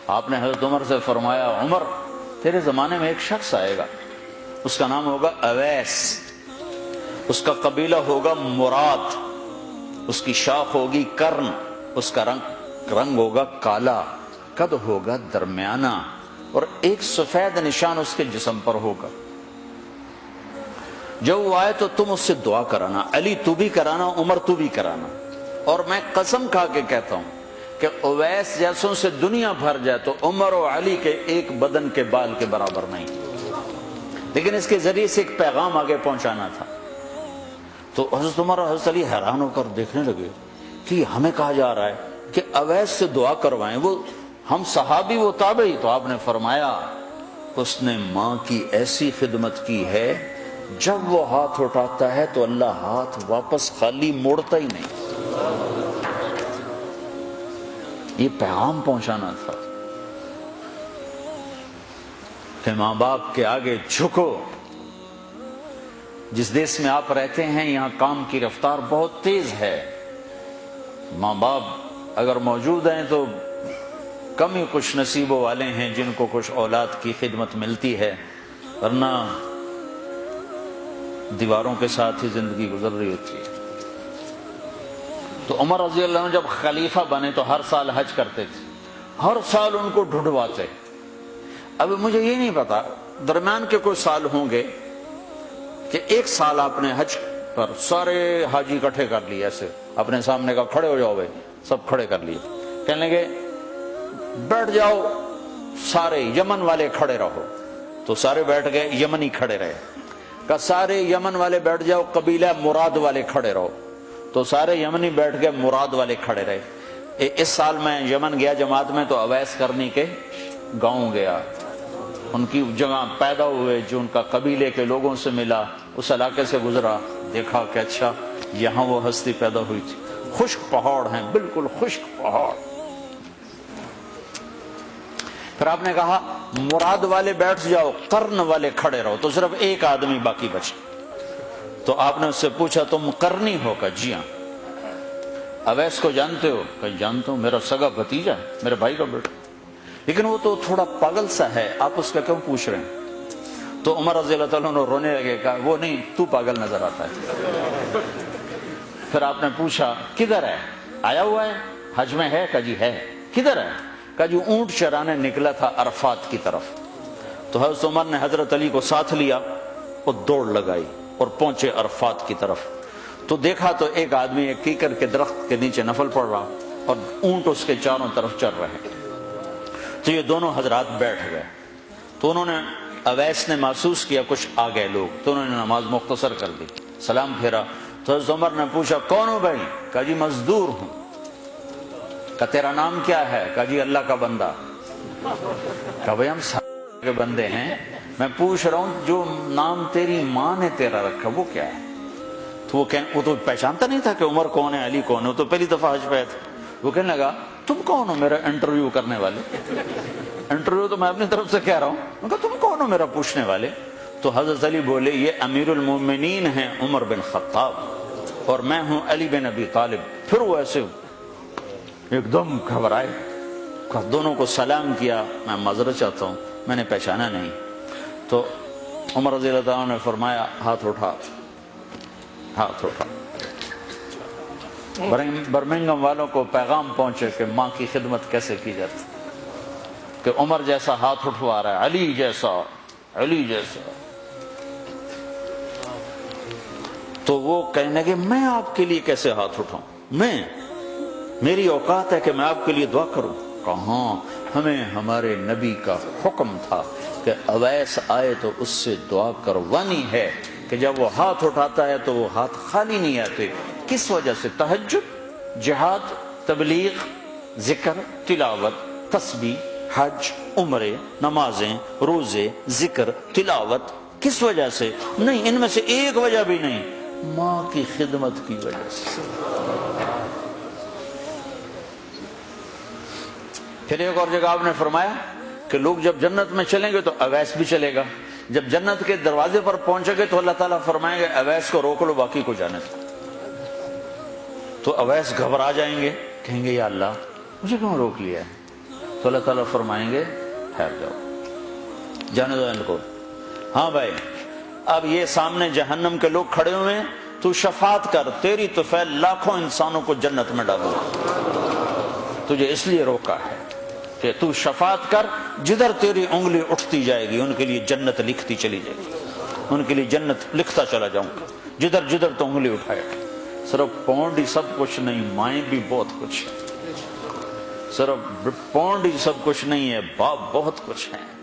آپ نے حضرت عمر سے فرمایا عمر تیرے زمانے میں ایک شخص آئے گا، اس کا نام ہوگا اویس، اس کا قبیلہ ہوگا مراد، اس کی شاخ ہوگی کرن، اس کا رنگ ہوگا کالا، قد ہوگا درمیانہ، اور ایک سفید نشان اس کے جسم پر ہوگا۔ جب وہ آئے تو تم اس سے دعا کرانا، علی تو بھی کرانا، عمر تو بھی کرانا، اور میں قسم کھا کے کہتا ہوں کہ اویس جیسوں سے دنیا بھر جائے تو عمر و علی کے ایک بدن کے بال کے برابر نہیں، لیکن اس کے ذریعے سے ایک پیغام آگے پہنچانا تھا۔ تو حضرت عمر اور حضرت علی حیران ہو کر دیکھنے لگے کہ ہمیں کہا جا رہا ہے کہ اویس سے دعا کروائیں، وہ ہم صحابی وہ تابعی۔ تو آپ نے فرمایا اس نے ماں کی ایسی خدمت کی ہے، جب وہ ہاتھ اٹھاتا ہے تو اللہ ہاتھ واپس خالی موڑتا ہی نہیں۔ یہ پیغام پہنچانا تھا کہ ماں باپ کے آگے جھکو۔ جس دیش میں آپ رہتے ہیں یہاں کام کی رفتار بہت تیز ہے، ماں باپ اگر موجود ہیں تو کم ہی خوش نصیبوں والے ہیں جن کو کچھ اولاد کی خدمت ملتی ہے، ورنہ دیواروں کے ساتھ ہی زندگی گزر رہی ہوتی ہے۔ تو عمر رضی اللہ عنہ جب خلیفہ بنے تو ہر سال حج کرتے تھے، ہر سال ان کو ڈھونڈواتے۔ اب مجھے یہ نہیں پتا درمیان کے کوئی سال ہوں گے کہ ایک سال آپ نے حج پر سارے حاجی اکٹھے کر لیے، ایسے اپنے سامنے کا کھڑے ہو جاؤ بھائی، سب کھڑے کر لیے، کہنے لگے بیٹھ جاؤ سارے یمن والے کھڑے رہو، تو سارے بیٹھ گئے، یمنی کھڑے رہے، کہ سارے یمن والے بیٹھ جاؤ، قبیلہ مراد والے کھڑے رہو، تو سارے یمنی بیٹھ گئے، مراد والے کھڑے رہے۔ اس سال میں یمن گیا جماعت میں تو اویس کرنی کے گاؤں گیا، ان کی جگہ پیدا ہوئے، جو ان کا قبیلے کے لوگوں سے ملا، اس علاقے سے گزرا، دیکھا کہ اچھا یہاں وہ ہستی پیدا ہوئی تھی۔ خشک پہاڑ ہیں، بالکل خشک پہاڑ۔ پھر آپ نے کہا مراد والے بیٹھ جاؤ، قرن والے کھڑے رہو، تو صرف ایک آدمی باقی بچا۔ تو آپ نے اس سے پوچھا تم قرنی ہو؟ کہ جی ہاں۔ اویس کو جانتے ہو؟ کہ جانتا ہوں، میرا سگا بھتیجا ہے، میرے بھائی کا بیٹا، لیکن وہ تو تھوڑا پاگل سا ہے، آپ اس کا کیوں پوچھ رہے ہیں؟ تو عمر رضی اللہ تعالیٰ عنہ رونے لگے، کہا وہ نہیں، تو پاگل نظر آتا ہے۔ پھر آپ نے پوچھا کدھر ہے؟ آیا ہوا ہے حج میں؟ ہے؟ کہ جی ہے۔ کدھر ہے؟ کہ جو اونٹ چرانے نکلا تھا عرفات کی طرف۔ تو حضرت عمر نے حضرت علی کو ساتھ لیا اور دوڑ لگائی اور پہنچے عرفات کی طرف، تو دیکھا تو ایک آدمی ایک کیکر کے درخت کے نیچے نفل پڑ رہا اور اونٹ اس کے چاروں طرف چر رہے۔ تو یہ دونوں حضرات بیٹھ گئے، تو انہوں نے اویس نے محسوس کیا کچھ آ گئے لوگ، تو انہوں نے نماز مختصر کر دی، سلام پھیرا۔ تو حضرت عمر نے پوچھا کون ہو بھائی؟ کہا جی مزدور ہوں۔ کہا تیرا نام کیا ہے؟ کہا جی اللہ کا بندہ۔ کہا بھائی ہم سارے کے بندے ہیں، میں پوچھ رہا ہوں جو نام تیری ماں نے تیرا رکھا وہ کیا ہے؟ تو وہ تو پہچانتا نہیں تھا کہ عمر کون ہے، علی کون ہے، وہ تو پہلی دفعہ حج پہ تھا۔ وہ کہنے لگا تم کون ہو میرا انٹرویو کرنے والے؟ انٹرویو تو میں اپنی طرف سے کہہ رہا ہوں۔ میں کہا تم کون ہو میرا پوچھنے والے؟ تو حضرت علی بولے یہ امیر المومنین ہیں عمر بن خطاب، اور میں ہوں علی بن ابی طالب۔ پھر وہ ایسے ایک دم گھبرائے، دونوں کو سلام کیا، میں معذرت چاہتا ہوں میں نے پہچانا نہیں۔ تو عمر رضی اللہ عنہ نے فرمایا ہاتھ اٹھا، ہاتھ اٹھا۔ برمنگم والوں کو پیغام پہنچے کہ ماں کی خدمت کیسے کی جاتی، کہ عمر جیسا ہاتھ اٹھوا رہا ہے، علی جیسا، علی جیسا۔ تو وہ کہنے لگے میں آپ کے لیے کیسے ہاتھ اٹھاؤں، میری اوقات ہے کہ میں آپ کے لیے دعا کروں؟ کہاں، ہمیں ہمارے نبی کا حکم تھا کہ اویس آئے تو اس سے دعا کروانی ہے، کہ جب وہ ہاتھ اٹھاتا ہے تو وہ ہاتھ خالی نہیں آتے۔ کس وجہ سے؟ تہجد، جہاد، تبلیغ، ذکر، تلاوت، تسبیح، حج، عمرے، نمازیں، روزے، ذکر، تلاوت۔ کس وجہ سے؟ نہیں، ان میں سے ایک وجہ بھی نہیں، ماں کی خدمت کی وجہ سے۔ پھر ایک اور جگہ آپ نے فرمایا کہ لوگ جب جنت میں چلیں گے تو اویس بھی چلے گا، جب جنت کے دروازے پر پہنچے گے تو اللہ تعالیٰ فرمائیں گے اویس کو روک لو، باقی کو جانے دو۔ تو اویس گھبرا جائیں گے، کہیں گے یا اللہ مجھے کیوں روک لیا ہے؟ تو اللہ تعالیٰ فرمائیں گے ٹھہر جاؤ، جانے دو ان کو۔ ہاں بھائی، اب یہ سامنے جہنم کے لوگ کھڑے ہوئے ہیں، تو شفاعت کر، تیری تو فعل لاکھوں انسانوں کو جنت میں ڈالوں گا، تجھے اس لیے روکا ہے کہ تو شفاعت کر، جدھر تیری انگلی اٹھتی جائے گی ان کے لیے جنت لکھتی چلی جائے گی، ان کے لیے جنت لکھتا چلا جاؤں گا، جدھر جدھر تو انگلی اٹھائے گا۔ صرف پونڈ ہی سب کچھ نہیں، مائیں بھی بہت کچھ ہے، صرف پونڈ ہی سب کچھ نہیں ہے، باپ بہت کچھ ہے۔